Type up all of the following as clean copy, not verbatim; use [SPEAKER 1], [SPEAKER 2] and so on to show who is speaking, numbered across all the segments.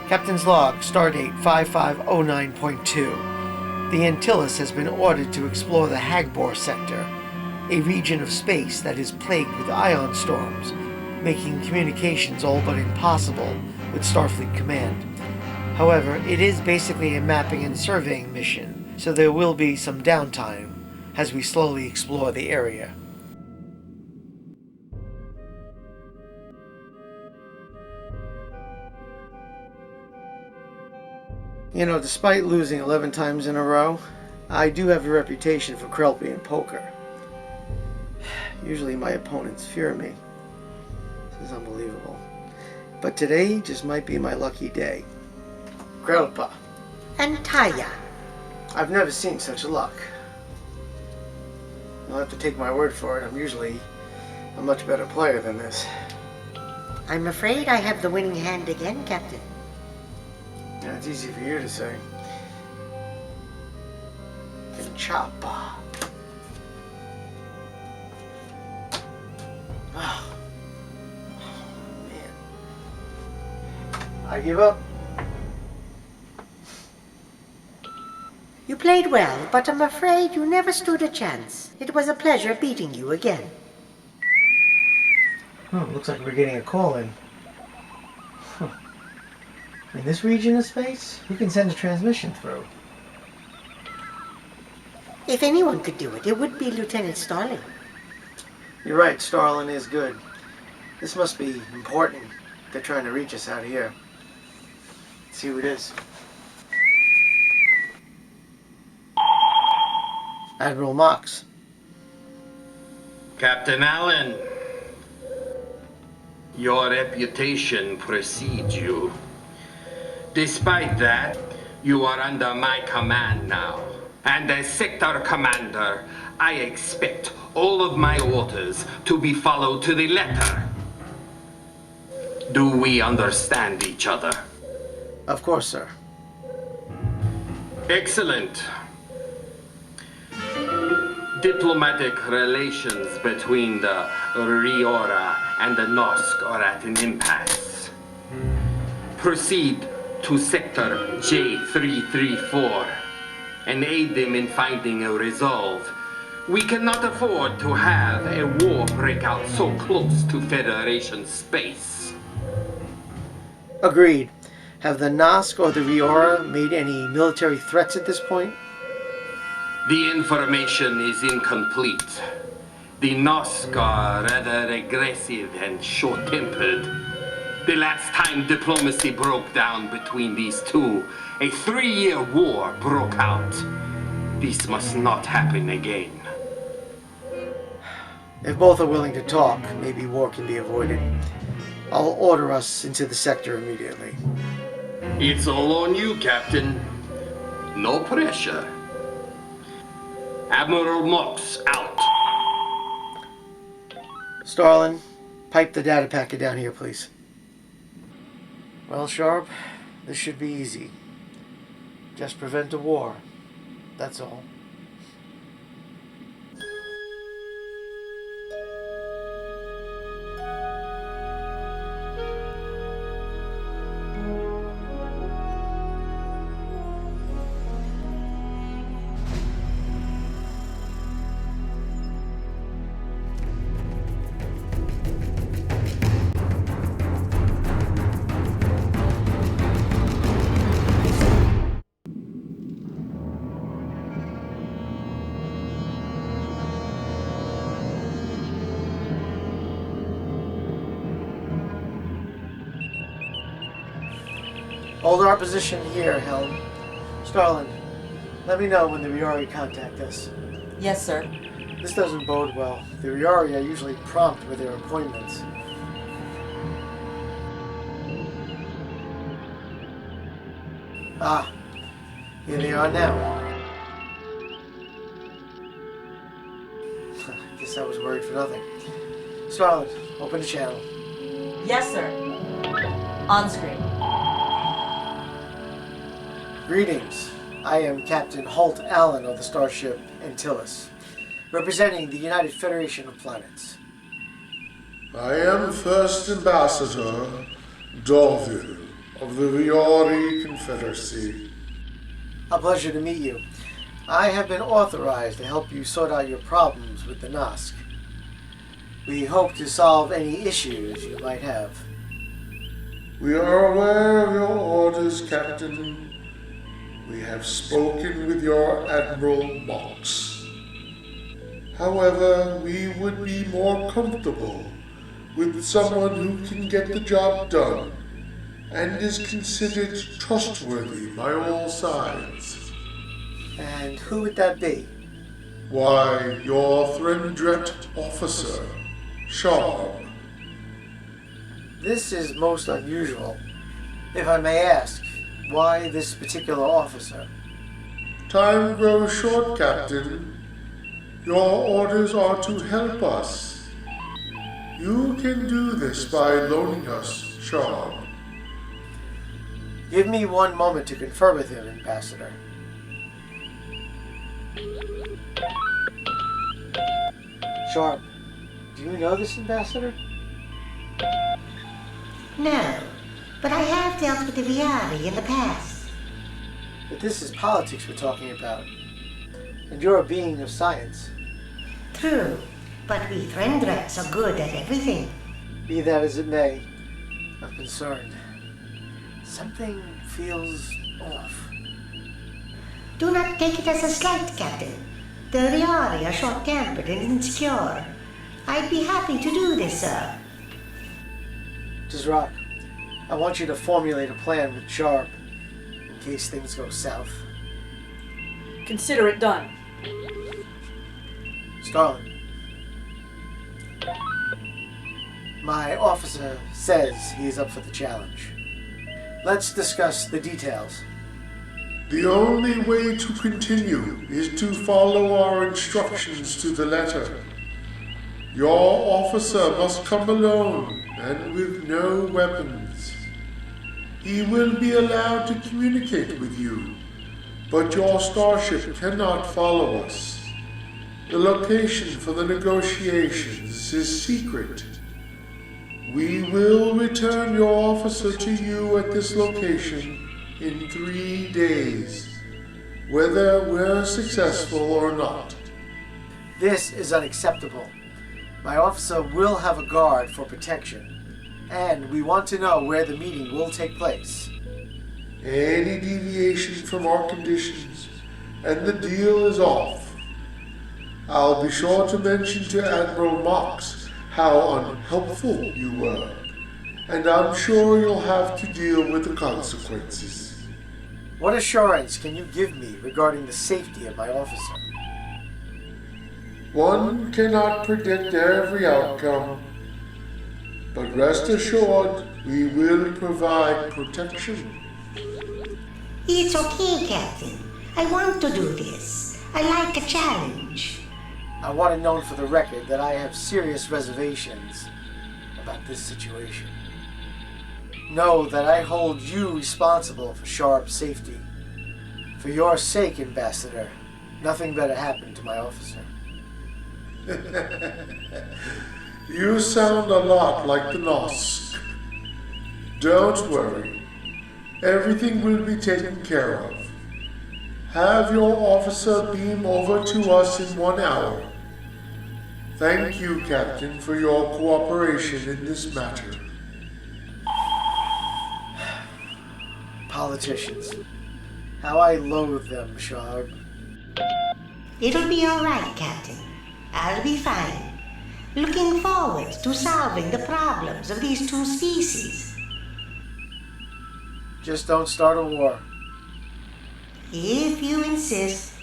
[SPEAKER 1] Captain's log, stardate 5509.2. The Antyllus has been ordered to explore the Hagbor sector, a region of space that is plagued with ion storms, making communications all but impossible with Starfleet Command. However, it is basically a mapping and surveying mission, so there will be some downtime as we slowly explore the area. You know, despite losing 11 times in a row, I do have a reputation for Krelpy in poker. Usually my opponents fear me. This is unbelievable. But today just might be my lucky day. Krelpa.
[SPEAKER 2] Antaya.
[SPEAKER 1] I've never seen such luck. You'll have to take my word for it. I'm usually a much better player than this.
[SPEAKER 2] I'm afraid I have the winning hand again, Captain.
[SPEAKER 1] Yeah, it's easy for you to say. Choppa. Oh, man. I give up.
[SPEAKER 2] You played well, but I'm afraid you never stood a chance. It was a pleasure beating you again.
[SPEAKER 1] Looks like we're getting a call in. In this region of space, who can send a transmission through?
[SPEAKER 2] If anyone could do it, it would be Lieutenant Starling.
[SPEAKER 1] You're right, Starling is good. This must be important. They're trying to reach us out here. Let's see who it is. Admiral Mox.
[SPEAKER 3] Captain Allen, your reputation precedes you. Despite that, you are under my command now. And as sector commander, I expect all of my orders to be followed to the letter. Do we understand each other?
[SPEAKER 1] Of course, sir.
[SPEAKER 3] Excellent. Diplomatic relations between the Riora and the Nosk are at an impasse. Proceed to Sector J334 and aid them in finding a resolve. We cannot afford to have a war break out so close to Federation space.
[SPEAKER 1] Agreed. Have the Nosk or the Riora made any military threats at this point?
[SPEAKER 3] The information is incomplete. The Nosk are rather aggressive and short-tempered. The last time diplomacy broke down between these two, a 3-year war broke out. This must not happen again.
[SPEAKER 1] If both are willing to talk, maybe war can be avoided. I'll order us into the sector immediately.
[SPEAKER 3] It's all on you, Captain. No pressure. Admiral Mox out.
[SPEAKER 1] Starling, pipe the data packet down here, please. Well, Sharb, this should be easy. Just prevent a war. That's all. Hold our position here, Helm. Starling, let me know when the Riori contact us.
[SPEAKER 4] Yes, sir.
[SPEAKER 1] This doesn't bode well. The Riori are usually prompt with their appointments. Ah, here they are now. Guess I was worried for nothing. Starling, open the channel.
[SPEAKER 4] Yes, sir. On screen.
[SPEAKER 1] Greetings. I am Captain Holt Allen of the Starship Antyllus, representing the United Federation of Planets.
[SPEAKER 5] I am First Ambassador Dorville of the Riori Confederacy.
[SPEAKER 1] A pleasure to meet you. I have been authorized to help you sort out your problems with the Nosk. We hope to solve any issues you might have.
[SPEAKER 5] We are aware of your orders, Captain. We have spoken with your Admiral Mox. However, we would be more comfortable with someone who can get the job done and is considered trustworthy by all sides.
[SPEAKER 1] And who would that be?
[SPEAKER 5] Why, your Threndret officer, Sharb.
[SPEAKER 1] This is most unusual. If I may ask, why this particular officer?
[SPEAKER 5] Time grows short, Captain. Your orders are to help us. You can do this by loaning us Sharb.
[SPEAKER 1] Give me one moment to confer with him, Ambassador. Sharb, do you know this Ambassador?
[SPEAKER 2] No, but I have dealt with the Viari in the past.
[SPEAKER 1] But this is politics we're talking about. And you're a being of science.
[SPEAKER 2] True, but we Threndrets are good at everything.
[SPEAKER 1] Be that as it may, I'm concerned. Something feels off.
[SPEAKER 2] Do not take it as a slight, Captain. The Riari are short-tempered and insecure. I'd be happy to do this, sir.
[SPEAKER 1] Tizrak, I want you to formulate a plan with Sharb, in case things go south.
[SPEAKER 4] Consider it done.
[SPEAKER 1] Starling. My officer says he is up for the challenge. Let's discuss the details.
[SPEAKER 5] The only way to continue is to follow our instructions to the letter. Your officer must come alone and with no weapons. He will be allowed to communicate with you, but your starship cannot follow us. The location for the negotiations is secret. We will return your officer to you at this location in 3 days, whether we're successful or not.
[SPEAKER 1] This is unacceptable. My officer will have a guard for protection, and we want to know where the meeting will take place.
[SPEAKER 5] Any deviation from our conditions, and the deal is off. I'll be sure to mention to Admiral Mox how unhelpful you were, and I'm sure you'll have to deal with the consequences.
[SPEAKER 1] What assurance can you give me regarding the safety of my officer?
[SPEAKER 5] One cannot predict every outcome, but rest assured we will provide protection.
[SPEAKER 2] It's okay, Captain. I want to do this. I like a challenge.
[SPEAKER 1] I want it known for the record that I have serious reservations about this situation. Know that I hold you responsible for Sharb's safety. For your sake, Ambassador, nothing better happened to my officer.
[SPEAKER 5] You sound a lot like the Nosk. Don't worry. Everything will be taken care of. Have your officer beam over to us in 1 hour. Thank you, Captain, for your cooperation in this matter.
[SPEAKER 1] Politicians. How I loathe them, Sharb.
[SPEAKER 2] It'll be all right, Captain. I'll be fine. Looking forward to solving the problems of these two species.
[SPEAKER 1] Just don't start a war.
[SPEAKER 2] If you insist.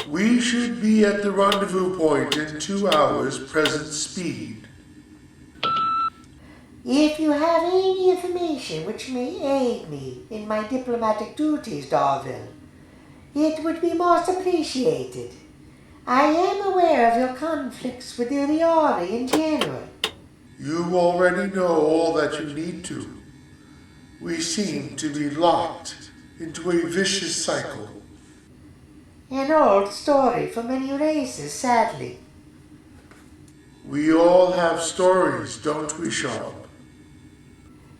[SPEAKER 5] We should be at the rendezvous point in 2 hours present speed.
[SPEAKER 2] If you have any information which may aid me in my diplomatic duties, Darville, it would be most appreciated. I am aware of your conflicts with the Riori in general.
[SPEAKER 5] You already know all that you need to. We seem to be locked into a vicious cycle.
[SPEAKER 2] An old story for many races, sadly.
[SPEAKER 5] We all have stories, don't we, Sharb?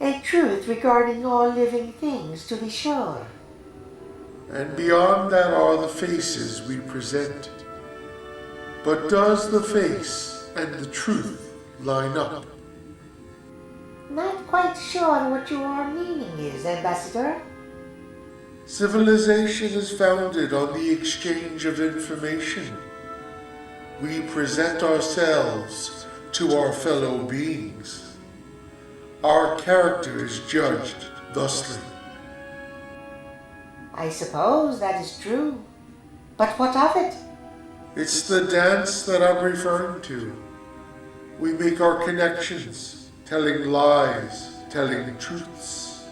[SPEAKER 2] A truth regarding all living things, to be sure.
[SPEAKER 5] And beyond that are the faces we present. But does the face and the truth line up?
[SPEAKER 2] Not quite sure what your meaning is, Ambassador.
[SPEAKER 5] Civilization is founded on the exchange of information. We present ourselves to our fellow beings. Our character is judged thusly.
[SPEAKER 2] I suppose that is true. But what of it?
[SPEAKER 5] It's the dance that I'm referring to. We make our connections, telling lies, telling truths,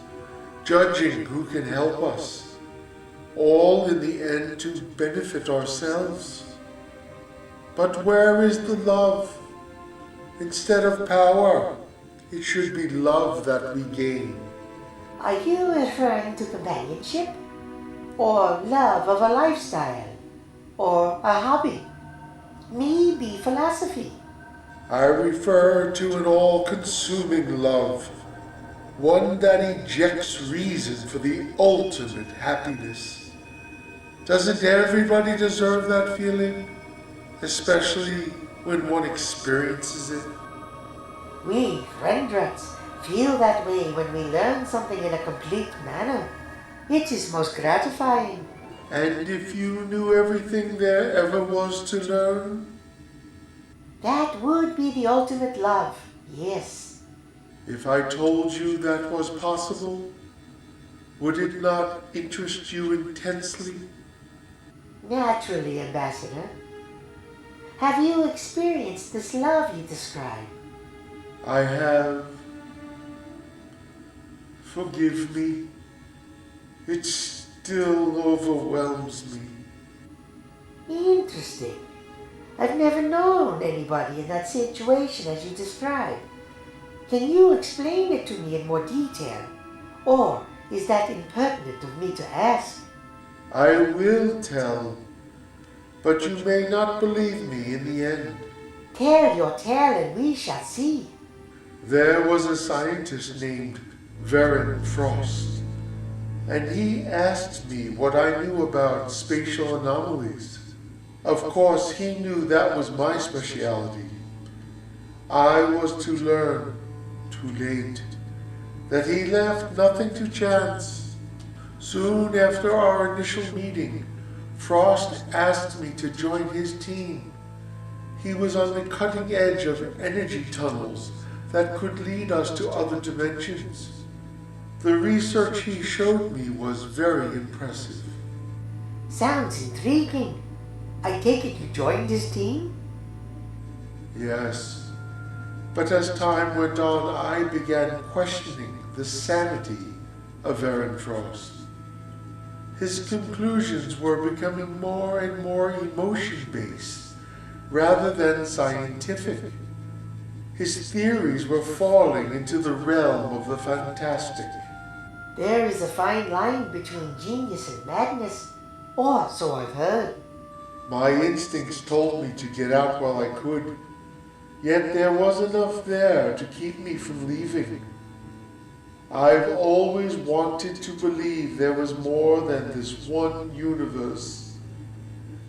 [SPEAKER 5] judging who can help us, all in the end to benefit ourselves. But where is the love? Instead of power, it should be love that we gain.
[SPEAKER 2] Are you referring to companionship? Or love of a lifestyle? Or a hobby? Maybe philosophy?
[SPEAKER 5] I refer to an all-consuming love, one that ejects reason for the ultimate happiness. Doesn't everybody deserve that feeling? Especially when one experiences it?
[SPEAKER 2] We, friend rats, feel that way when we learn something in a complete manner. It is most gratifying.
[SPEAKER 5] And if you knew everything there ever was to learn?
[SPEAKER 2] That would be the ultimate love, yes.
[SPEAKER 5] If I told you that was possible, would it not interest you intensely?
[SPEAKER 2] Naturally, Ambassador. Have you experienced this love you describe?
[SPEAKER 5] I have. Forgive me. It still overwhelms me.
[SPEAKER 2] Interesting. I've never known anybody in that situation as you describe. Can you explain it to me in more detail? Or is that impertinent of me to ask?
[SPEAKER 5] I will tell, but you may not believe me in the end.
[SPEAKER 2] Tell your tale and we shall see.
[SPEAKER 5] There was a scientist named Varen Frost, and he asked me what I knew about spatial anomalies. Of course, he knew that was my specialty. I was to learn, too late, that he left nothing to chance. Soon after our initial meeting, Frost asked me to join his team. He was on the cutting edge of energy tunnels that could lead us to other dimensions. The research he showed me was very impressive.
[SPEAKER 2] Sounds intriguing. I take it you joined his team?
[SPEAKER 5] Yes, but as time went on, I began questioning the sanity of Varen Frost. His conclusions were becoming more and more emotion-based rather than scientific. His theories were falling into the realm of the fantastic.
[SPEAKER 2] There is a fine line between genius and madness, or so I've heard.
[SPEAKER 5] My instincts told me to get out while I could, yet there was enough there to keep me from leaving. I've always wanted to believe there was more than this one universe,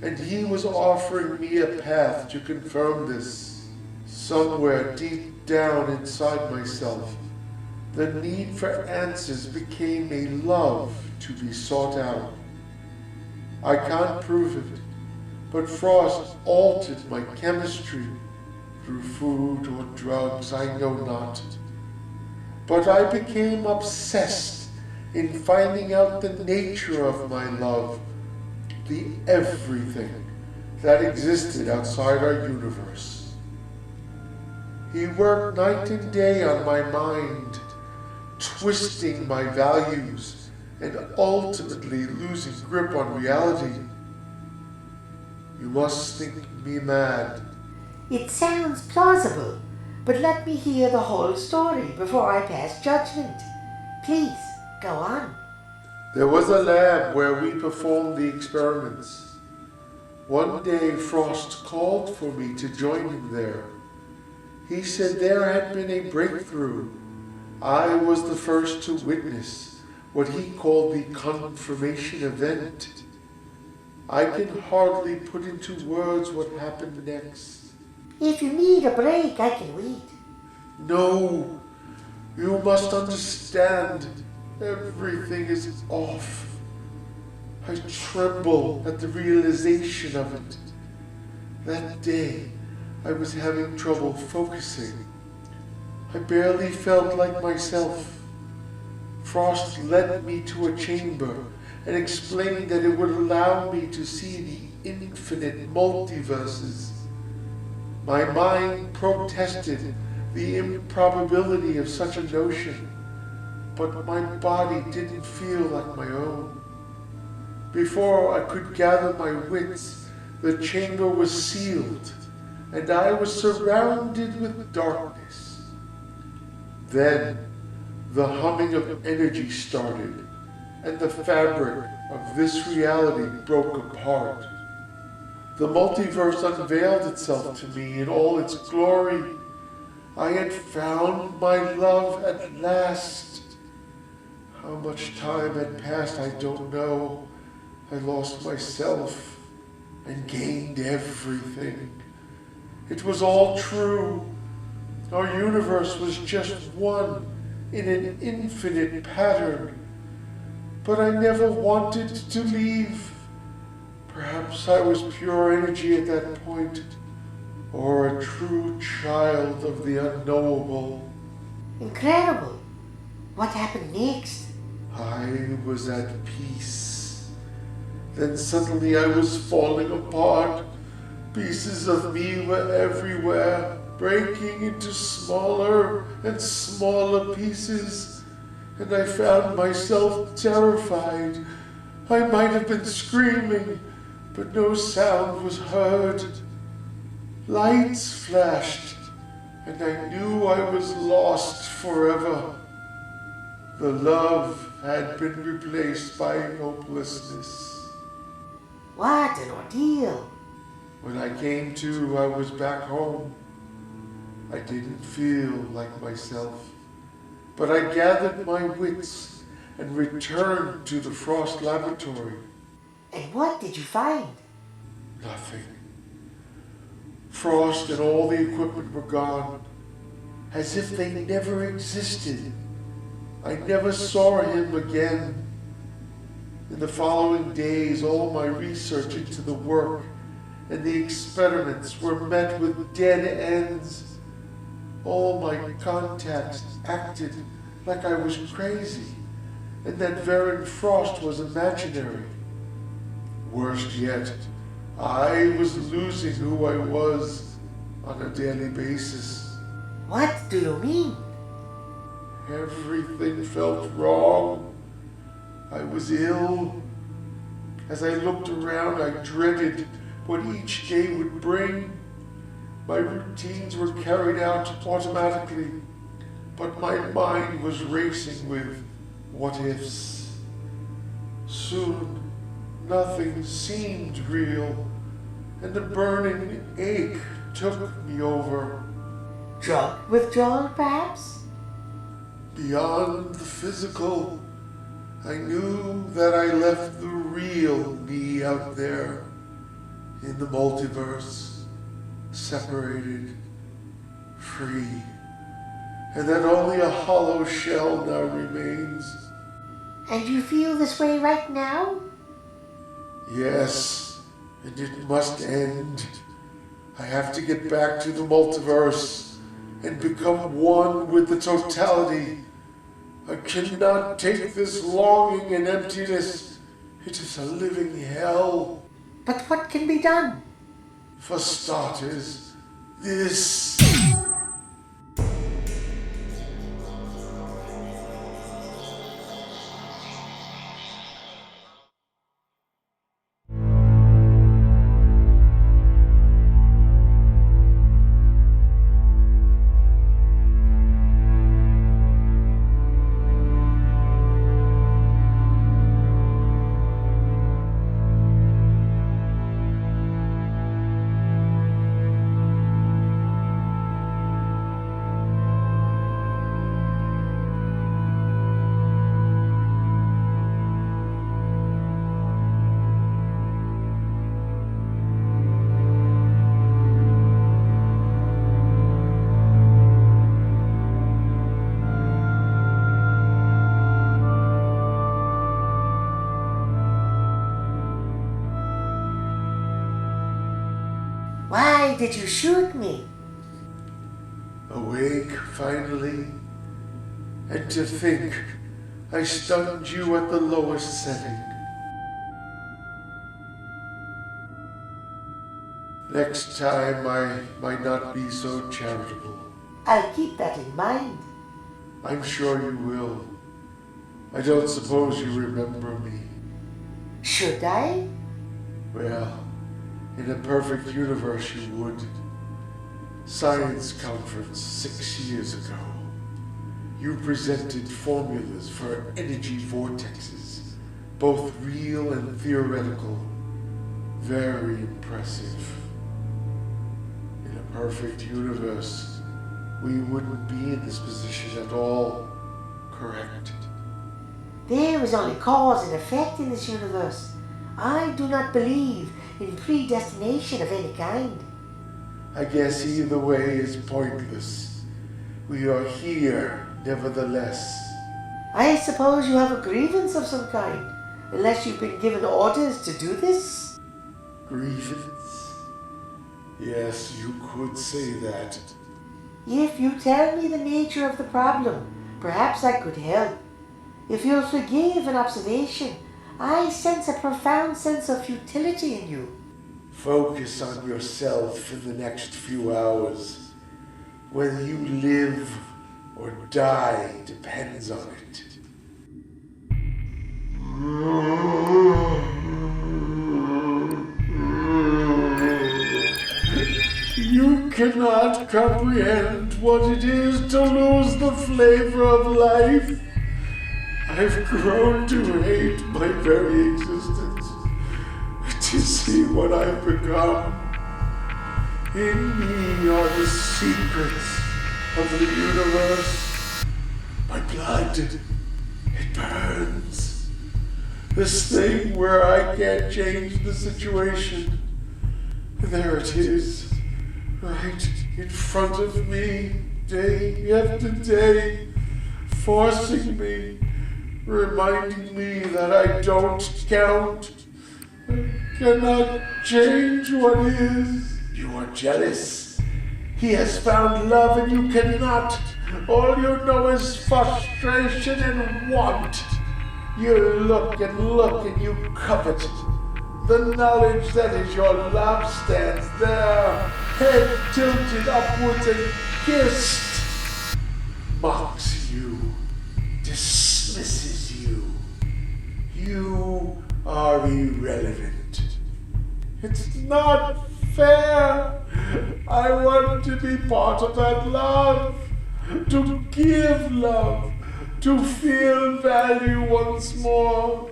[SPEAKER 5] and he was offering me a path to confirm this. Somewhere deep down inside myself, the need for answers became a love to be sought out. I can't prove it, but Frost altered my chemistry through food or drugs, I know not. But I became obsessed in finding out the nature of my love, the everything that existed outside our universe. He worked night and day on my mind, twisting my values and ultimately losing grip on reality. You must think me mad.
[SPEAKER 2] It sounds plausible, but let me hear the whole story before I pass judgment. Please, go on.
[SPEAKER 5] There was a lab where we performed the experiments. One day Frost called for me to join him there. He said there had been a breakthrough. I was the first to witness what he called the confirmation event. I can hardly put into words what happened next.
[SPEAKER 2] If you need a break, I can wait.
[SPEAKER 5] No, you must understand. Everything is off. I tremble at the realization of it. That day, I was having trouble focusing. I barely felt like myself. Frost led me to a chamber and explained that it would allow me to see the infinite multiverses. My mind protested the improbability of such a notion, but my body didn't feel like my own. Before I could gather my wits, the chamber was sealed, and I was surrounded with darkness. Then, the humming of energy started, and the fabric of this reality broke apart. The multiverse unveiled itself to me in all its glory. I had found my love at last. How much time had passed, I don't know. I lost myself and gained everything. It was all true. Our universe was just one in an infinite pattern. But I never wanted to leave. Perhaps I was pure energy at that point, or a true child of the unknowable.
[SPEAKER 2] Incredible. What happened next?
[SPEAKER 5] I was at peace. Then suddenly I was falling apart. Pieces of me were everywhere, breaking into smaller and smaller pieces, and I found myself terrified. I might have been screaming, but no sound was heard. Lights flashed, and I knew I was lost forever. The love had been replaced by hopelessness.
[SPEAKER 2] What an ordeal.
[SPEAKER 5] When I came to, I was back home. I didn't feel like myself, but I gathered my wits and returned to the Frost laboratory.
[SPEAKER 2] And what did you find?
[SPEAKER 5] Nothing. Frost and all the equipment were gone, as if they never existed. I never saw him again. In the following days, all my research into the work and the experiments were met with dead ends. All my contacts acted like I was crazy, and that Varen Frost was imaginary. Worst yet, I was losing who I was on a daily basis.
[SPEAKER 2] What do you mean?
[SPEAKER 5] Everything felt wrong. I was ill. As I looked around, I dreaded what each day would bring. My routines were carried out automatically, but my mind was racing with what-ifs. Soon, nothing seemed real, and a burning ache took me over.
[SPEAKER 2] Drug withdrawal, perhaps?
[SPEAKER 5] Beyond the physical, I knew that I left the real me out there in the multiverse, separated, free, and that only a hollow shell now remains.
[SPEAKER 2] And you feel this way right now?
[SPEAKER 5] Yes, and it must end. I have to get back to the multiverse and become one with the totality. I cannot take this longing and emptiness. It is a living hell.
[SPEAKER 2] But what can be done?
[SPEAKER 5] For starters, this.
[SPEAKER 2] Why did you shoot me?
[SPEAKER 5] Awake, finally? And to think, I stunned you at the lowest setting. Next time I might not be so charitable.
[SPEAKER 2] I'll keep that in mind.
[SPEAKER 5] I'm sure you will. I don't suppose you remember me.
[SPEAKER 2] Should I?
[SPEAKER 5] Well, in a perfect universe you would. Science conference 6 years ago. You presented formulas for energy vortexes, both real and theoretical. Very impressive. In a perfect universe, we wouldn't be in this position at all, correct?
[SPEAKER 2] There is only cause and effect in this universe. I do not believe in predestination of any kind.
[SPEAKER 5] I guess either way is pointless. We are here, nevertheless.
[SPEAKER 2] I suppose you have a grievance of some kind, unless you've been given orders to do this?
[SPEAKER 5] Grievance? Yes, you could say that.
[SPEAKER 2] If you tell me the nature of the problem, perhaps I could help. If you'll forgive an observation, I sense a profound sense of futility in you.
[SPEAKER 5] Focus on yourself in the next few hours. Whether you live or die depends on it. You cannot comprehend what it is to lose the flavor of life. I've grown to hate my very existence, to see what I've become. In me are the secrets of the universe. My blood, it burns. This thing where I can't change the situation. There it is, right in front of me, day after day, forcing me, reminding me that I don't count. I cannot change what is. You are jealous. He has found love and you cannot. All you know is frustration and want. You look and you covet. The knowledge that is your love stands there, head tilted upwards and kissed. Mocks you, dismisses you. You are irrelevant. It's not fair. I want to be part of that love, to give love, to feel value once more.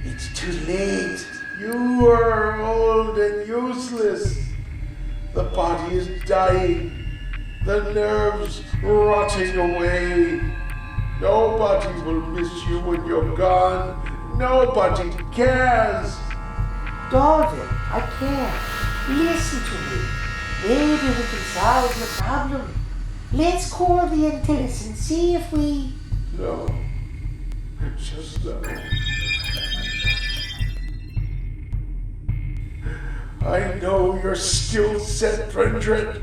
[SPEAKER 5] It's too late. You are old and useless. The body is dying, the nerves rotting away. Nobody will miss you when you're gone. Nobody cares.
[SPEAKER 2] Daughter, I care. Listen to me. Maybe we can solve the problem. Let's call the Antyllus and see if we...
[SPEAKER 5] No. Just no. I know your skill set, Rendred.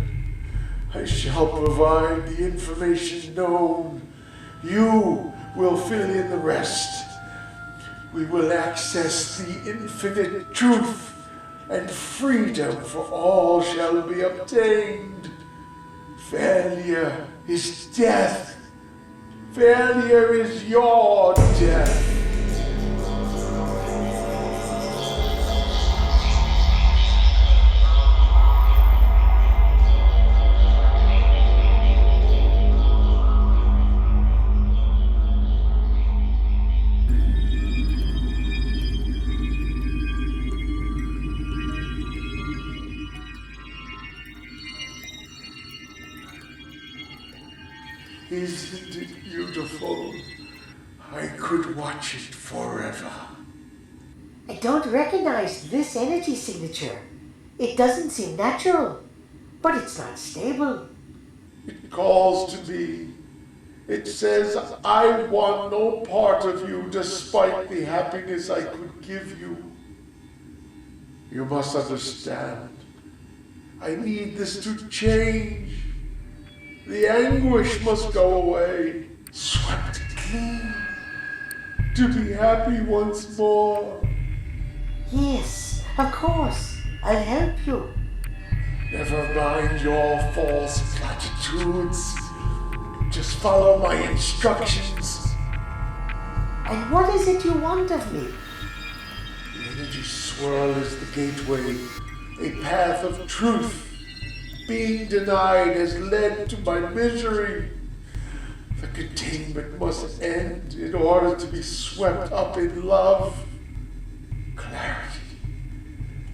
[SPEAKER 5] I shall provide the information known. You will fill in the rest. We will access the infinite truth, and freedom for all shall be obtained. Failure is death. Failure is your death. Isn't it beautiful? I could watch it forever.
[SPEAKER 2] I don't recognize this energy signature. It doesn't seem natural, but it's not stable.
[SPEAKER 5] It calls to me. It says, I want no part of you despite the happiness I could give you. You must understand. I need this to change. The anguish must go away, swept clean, to be happy once more.
[SPEAKER 2] Yes, of course. I'll help you.
[SPEAKER 5] Never mind your false platitudes. Just follow my instructions.
[SPEAKER 2] And what is it you want of me?
[SPEAKER 5] The energy swirl is the gateway, a path of truth. Being denied has led to my misery. The containment must end in order to be swept up in love, clarity,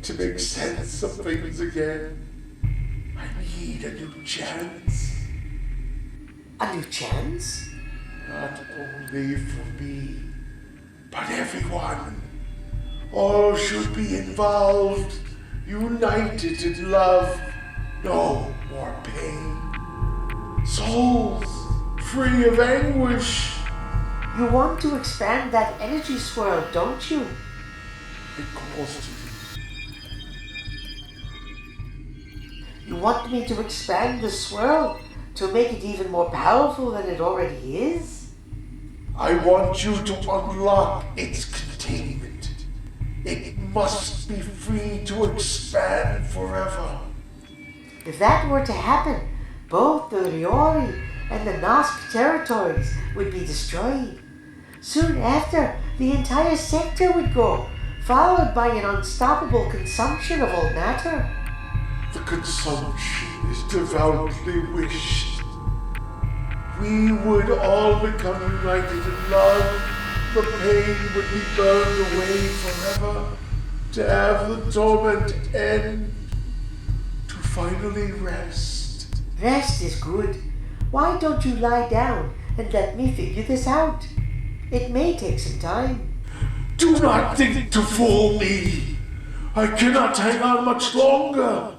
[SPEAKER 5] to make sense of things again. I need a new chance.
[SPEAKER 2] A new chance?
[SPEAKER 5] Not only for me, but everyone. All should be involved, united in love. No more pain. Souls free of anguish.
[SPEAKER 2] You want to expand that energy swirl, don't you?
[SPEAKER 5] It calls to
[SPEAKER 2] You want me to expand the swirl to make it even more powerful than it already is?
[SPEAKER 5] I want you to unlock its containment. It must be free to expand forever.
[SPEAKER 2] If that were to happen, both the Riori and the Nosk territories would be destroyed. Soon after, the entire sector would go, followed by an unstoppable consumption of all matter.
[SPEAKER 5] The consumption is devoutly wished. We would all become united in love. The pain would be burned away forever. To have the torment end. To finally rest.
[SPEAKER 2] Rest is good. Why don't you lie down and let me figure this out? It may take some time.
[SPEAKER 5] Do not think to fool me. I cannot hang on much longer.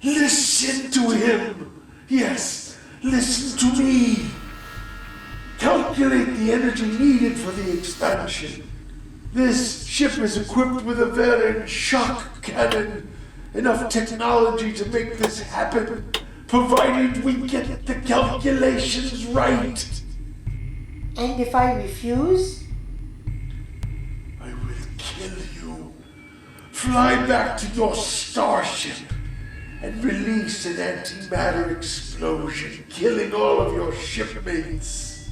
[SPEAKER 5] Listen to him. Yes, listen to me. Calculate the energy needed for the expansion. This ship is equipped with a Veren shock cannon. Enough technology to make this happen, provided we get the calculations right.
[SPEAKER 2] And if I refuse?
[SPEAKER 5] I will kill you. Fly back to your starship and release an antimatter explosion, killing all of your shipmates.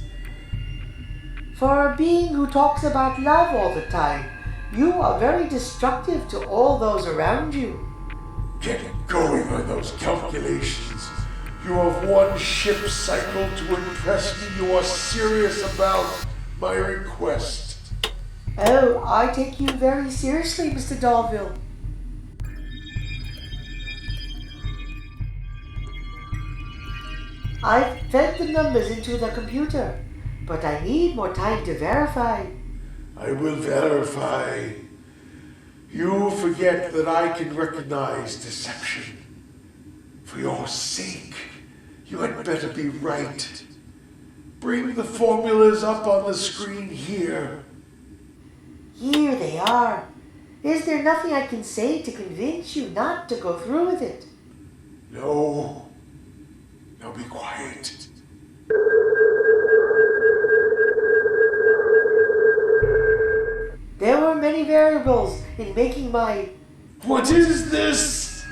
[SPEAKER 2] For a being who talks about love all the time, you are very destructive to all those around you.
[SPEAKER 5] Get going on those calculations. You have one ship cycle to impress me. You are serious about my request.
[SPEAKER 2] Oh, I take you very seriously, Mr. Dalville. I've fed the numbers into the computer, but I need more time to verify.
[SPEAKER 5] I will verify. You forget that I can recognize deception. For your sake, you had better be right. Bring the formulas up on the screen here.
[SPEAKER 2] Here they are. Is there nothing I can say to convince you not to go through with it?
[SPEAKER 5] No. Now be quiet.
[SPEAKER 2] There were many variables in making my...
[SPEAKER 5] What is this?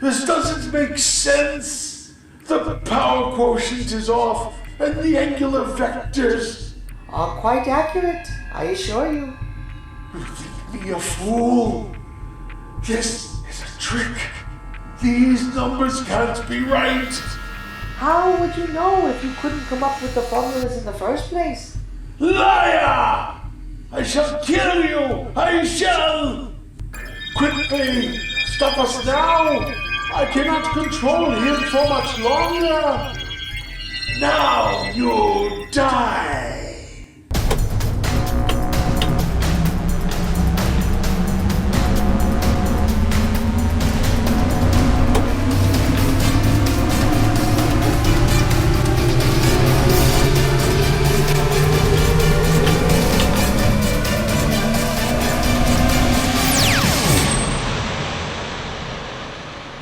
[SPEAKER 5] This doesn't make sense. The power quotient is off, and the angular vectors.
[SPEAKER 2] are quite accurate, I assure you.
[SPEAKER 5] You think me a fool? This is a trick. These numbers can't be right.
[SPEAKER 2] How would you know if you couldn't come up with the formulas in the first place?
[SPEAKER 5] Liar! I shall kill you! I shall! Quickly! Stop us now! I cannot control him for much longer! Now you die!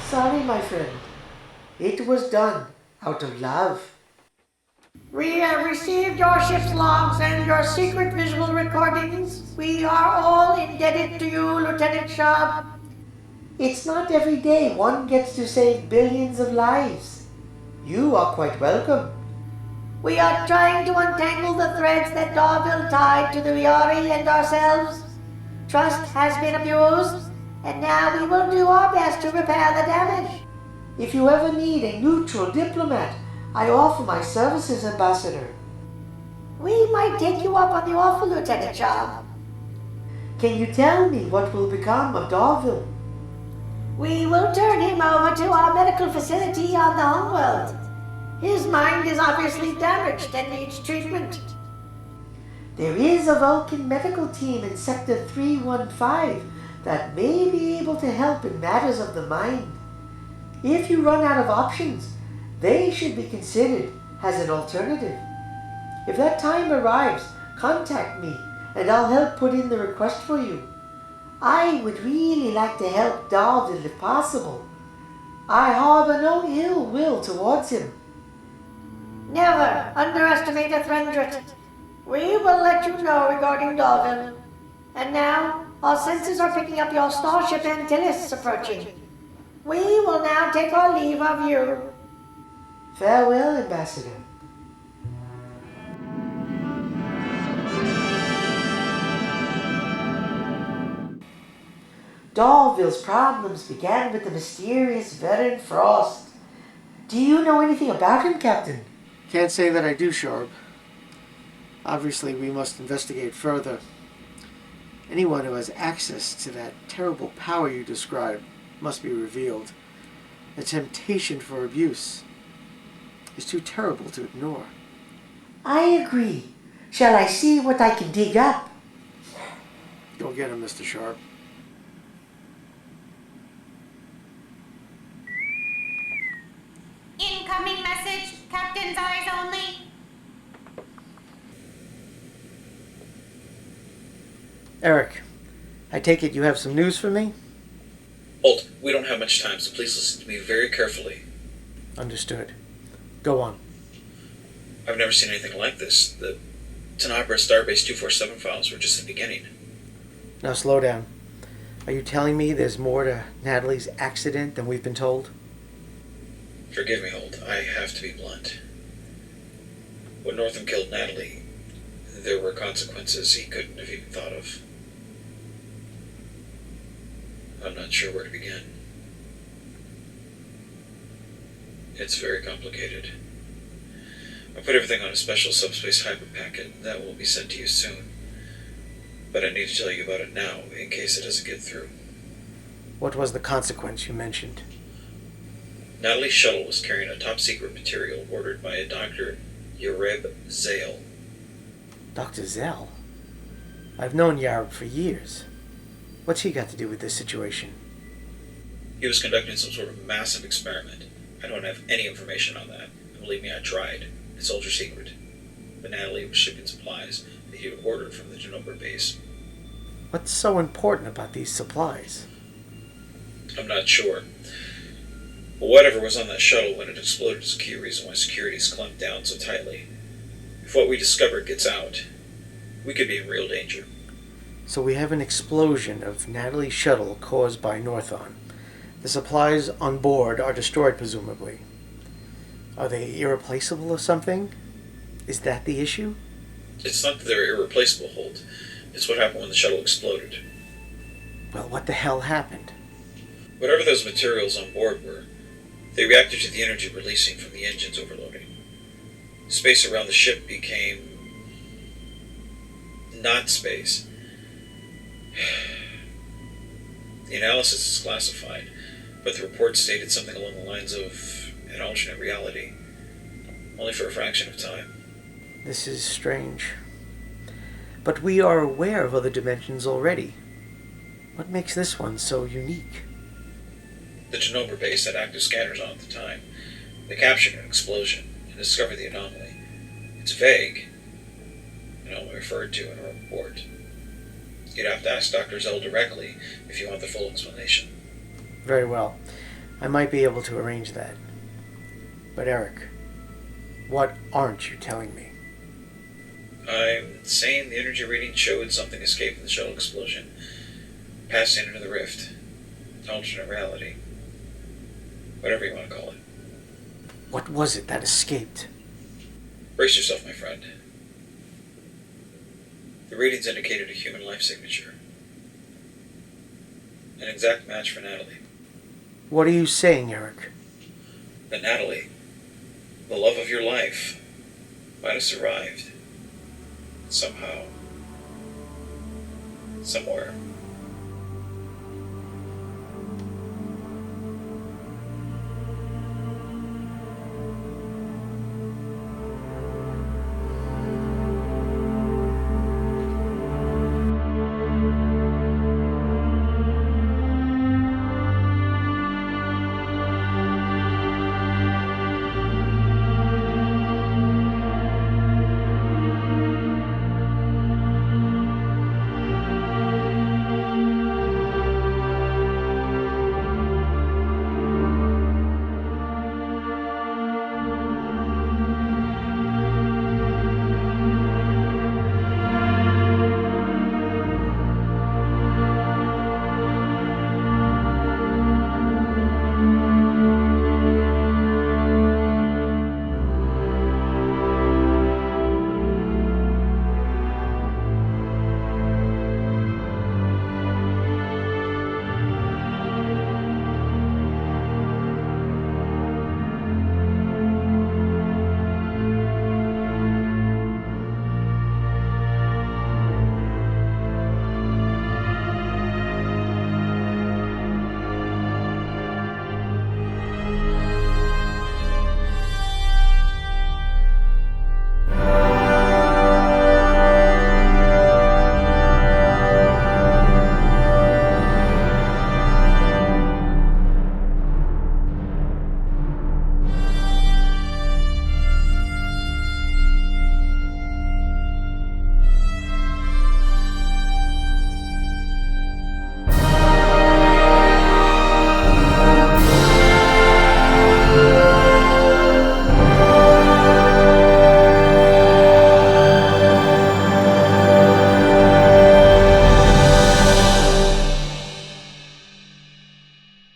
[SPEAKER 2] Sorry, my friend. was done out of love.
[SPEAKER 6] We have received your ship's logs and your secret visual recordings. We are all indebted to you, Lieutenant Sharb.
[SPEAKER 2] It's not every day one gets to save billions of lives. You are quite welcome.
[SPEAKER 6] We are trying to untangle the threads that Darville tied to the Riori and ourselves. Trust has been abused, and now we will do our best to repair the damage.
[SPEAKER 2] If you ever need a neutral diplomat, I offer my services, Ambassador.
[SPEAKER 6] We might take you up on the offer, Lieutenant Sharb.
[SPEAKER 2] Can you tell me what will become of Darville?
[SPEAKER 6] We will turn him over to our medical facility on the homeworld. His mind is obviously damaged and needs treatment.
[SPEAKER 2] There is a Vulcan medical team in Sector 315 that may be able to help in matters of the mind. If you run out of options, they should be considered as an alternative. If that time arrives, contact me and I'll help put in the request for you. I would really like to help Darville if possible. I harbor no ill will towards him.
[SPEAKER 6] Never underestimate a Threndrit. We will let you know regarding Darville. And now, our senses are picking up your starship Antyllus approaching. We will now take our leave of you.
[SPEAKER 2] Farewell, Ambassador. Darville's problems began with the mysterious Veteran Frost. Do you know anything about him, Captain?
[SPEAKER 1] Can't say that I do, Sharb. Obviously, we must investigate further. Anyone who has access to that terrible power you described must be revealed. The temptation for abuse is too terrible to ignore.
[SPEAKER 2] I agree. Shall I see what I can dig up?
[SPEAKER 1] Go get him, Mr. Sharp.
[SPEAKER 7] Incoming message, Captain's eyes only.
[SPEAKER 1] Eric, I take it you have some news for me?
[SPEAKER 8] Holt, we don't have much time, so please listen to me very carefully.
[SPEAKER 1] Understood. Go on.
[SPEAKER 8] I've never seen anything like this. The Tanabra Starbase 247 files were just the beginning.
[SPEAKER 1] Now slow down. Are you telling me there's more to Natalie's accident than we've been told?
[SPEAKER 8] Forgive me, Holt. I have to be blunt. When Northam killed Natalie, there were consequences he couldn't have even thought of. I'm not sure where to begin. It's very complicated. I put everything on a special subspace hyper packet that will be sent to you soon. But I need to tell you about it now, in case it doesn't get through.
[SPEAKER 1] What was the consequence you mentioned?
[SPEAKER 8] Natalie's shuttle was carrying a top-secret material ordered by a Dr. Yareb Zale.
[SPEAKER 1] Dr. Zell? I've known Yareb for years. What's he got to do with this situation?
[SPEAKER 8] He was conducting some sort of massive experiment. I don't have any information on that. And believe me, I tried. It's ultra secret. But Natalie was shipping supplies that he had ordered from the Genova base.
[SPEAKER 1] What's so important about these supplies?
[SPEAKER 8] I'm not sure. But whatever was on that shuttle when it exploded is a key reason why security is clamped down so tightly. If what we discovered gets out, we could be in real danger.
[SPEAKER 1] So we have an explosion of Natalie's shuttle caused by Northon. The supplies on board are destroyed, presumably. Are they irreplaceable or something? Is that the issue?
[SPEAKER 8] It's not that they're irreplaceable, Holt. It's what happened when the shuttle exploded.
[SPEAKER 1] Well, what the hell happened?
[SPEAKER 8] Whatever those materials on board were, they reacted to the energy releasing from the engines overloading. Space around the ship became not space. The analysis is classified, but the report stated something along the lines of an alternate reality, only for a fraction of time.
[SPEAKER 1] This is strange. But we are aware of other dimensions already. What makes this one so unique?
[SPEAKER 8] The Genova base had active scanners on at the time. They captured an explosion and discovered the anomaly. It's vague, and only referred to in a report. You'd have to ask Dr. Zell directly if you want the full explanation.
[SPEAKER 1] Very well. I might be able to arrange that. But Eric, what aren't you telling me?
[SPEAKER 8] I'm saying the energy reading showed something escaping the shuttle explosion, passing into the rift, alternate reality, whatever you want to call it.
[SPEAKER 1] What was it that escaped?
[SPEAKER 8] Brace yourself, my friend. The readings indicated a human life signature. An exact match for Natalie.
[SPEAKER 1] What are you saying, Eric?
[SPEAKER 8] But Natalie, the love of your life, might have survived. Somehow. Somewhere.